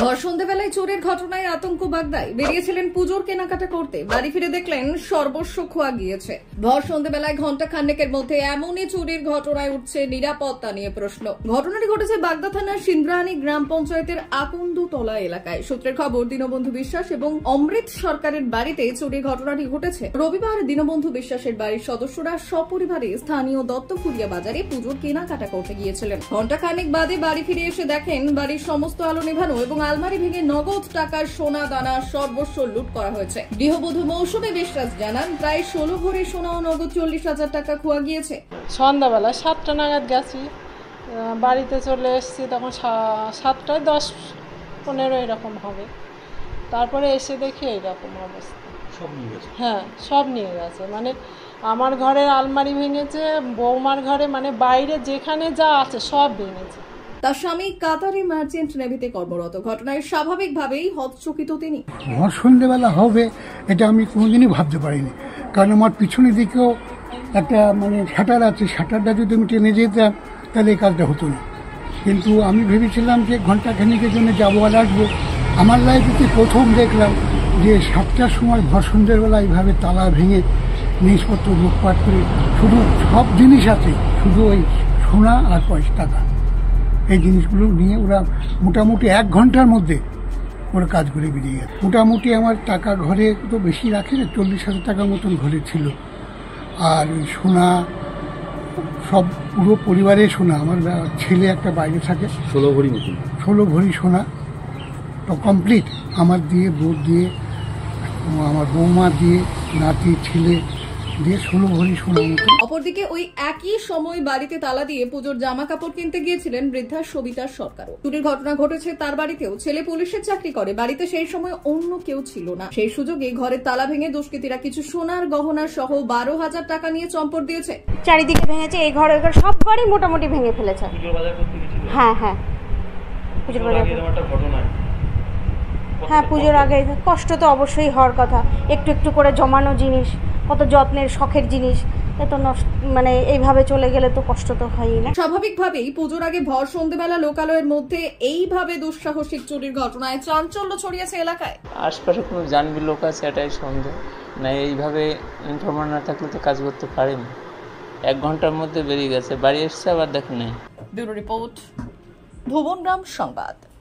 ভর সন্ধ্যাবেলায় চোরের ঘটনায় আতঙ্ক বাগদায়। বেরিয়েছিলেন পুজোর কেনাকাটা করতে, বাড়ি ফিরে দেখলেন সর্বস্ব খোয়া গিয়েছে। ভর সন্ধ্যাবেলায় ঘন্টা খান্ডেকের মধ্যে এমনই চুরির ঘটনায় উঠছে নিরাপত্তা নিয়ে প্রশ্ন। ঘটনাটি ঘটেছে বাগদা থানার সিন্দ্রাহানি গ্রাম পঞ্চায়েতের আকন্দতলা এলাকায়। সূত্রের খবর, দীনবন্ধু বিশ্বাস এবং অমৃত সরকারের বাড়িতে চুরির ঘটনাটি ঘটেছে। রবিবার দীনবন্ধু বিশ্বাসের বাড়ির সদস্যরা সপরিবারে স্থানীয় দত্তফুরিয়া বাজারে পুজোর কেনাকাটা করতে গিয়েছিলেন। ঘন্টা খানেক বাদে বাড়ি ফিরে এসে দেখেন বাড়ির সমস্ত আলো নেভানো এবং আলমারি ভেঙে নগদ টাকার সোনা দানা সর্বস্ব লুট করা হয়েছে। গৃহবধূ মৌসুমী বিশ্বাস জানান, প্রায় 16 ভরি সোনা ও নগদ 40,000 টাকা খোয়া গিয়েছে। সন্ধ্যাবেলা 7টা নাগাদ গেছি, বাড়িতে চলে এসেছি তখন 7টায় 10-15 এরকম হবে। তারপরে এসে দেখি এইরকম অবস্থা। সব নিয়ে গেছে? হ্যাঁ, সব নিয়ে গেছে। মানে আমার ঘরের আলমারি ভেঙেছে, বৌমার ঘরে, মানে বাইরে যেখানে যা আছে সব ভেঙেছে। তার স্বামী কাতারে মার্চেন্ট নেভিতে কর্মরত। ঘটনায় স্বাভাবিকভাবেই হতচকিত তিনি। ভর সন্ধ্যেবেলা হবে এটা আমি কোনোদিনই ভাবতে পারিনি, কারণ আমার পিছনের দিকেও একটা শাটার আছে, শাটারটা যদি আমি টেনে যেতাম তাহলে এই কাজটা হতো না। কিন্তু আমি ভেবেছিলাম যে ঘন্টাখানিকের জন্য যাবো আর আসবো। আমার লাইফে প্রথম দেখলাম যে 7টার সময় ভর সন্ধ্যেবেলা এইভাবে তালা ভেঙে জিনিসপত্র লুটপাট করে, শুধু সব জিনিস আছে, শুধু ওই সোনা আর পয়সা টাকা, এই জিনিসগুলো নিয়ে ওরা মোটামুটি 1 ঘন্টার মধ্যে ওরা কাজ করে বেরিয়ে গেছে। মোটামুটি আমার টাকা ঘরে তো বেশি রাখে না, 40,000 টাকার মতন ঘরে ছিল। আর ওই সোনা সব পুরো পরিবারের সোনা, আমার ছেলে একটা বাইরে থাকে, 16 ভরি মতন, 16 ভরি সোনা তো কমপ্লিট আমার দিয়ে, বোধ দিয়ে, আমার বৌমা দিয়ে, নাতি ছেলে দিয়ে 16 ভরি সোনা মতো। অপরদিকে ওই একই সময় বাড়িতে তালা দিয়ে পুজোর জামা কাপড় কিনতে গিয়েছিলেন বৃদ্ধা সবিতা সরকারও। চুরির ঘটনা ঘটেছে তার বাড়িতেও। ছেলে পুলিশের চাকরি করে, বাড়িতে সেই সময় অন্য কেউ ছিল না। সেই সুযোগে ঘরের তালা ভেঙে দুষ্কৃতীরা কিছু সোনার গহনা সহ 12,000 টাকা নিয়ে চম্পট দিয়েছে। চারিদিকে ভেঙেছে, এই ঘর ওই ঘর সব ঘরই মোটামুটি ভেঙে ফেলেছে। হ্যাঁ পুজোর বাজার, হ্যাঁ পুজোর আগে কষ্ট তো অবশ্যই হওয়ার কথা। একটু একটু করে জমানো জিনিস, কত যত্নের শখের জিনিস, এত নষ্ট, এইভাবে চলে গেলে তো কষ্ট তো হয়ই না। স্বাভাবিকভাবেই পুজোর আগে ভর সন্ধ্যেবেলা লোকালয়ের মধ্যে এইভাবে দুঃসাহসিক চুরির ঘটনায় চাঞ্চল্য ছড়িয়েছে এলাকায়। আশপাশে কোনো জানবি লোক আছে এটাই সন্দেহ, না এইভাবে ইনফরমার না থাকলে তো কাজ করতে পারেনি। 1 ঘন্টার মধ্যে বেরিয়ে গেছে, বাড়ি এসছে আবার দেখে নেই। ব্যুরো রিপোর্ট, ভুবনগ্রাম সংবাদ।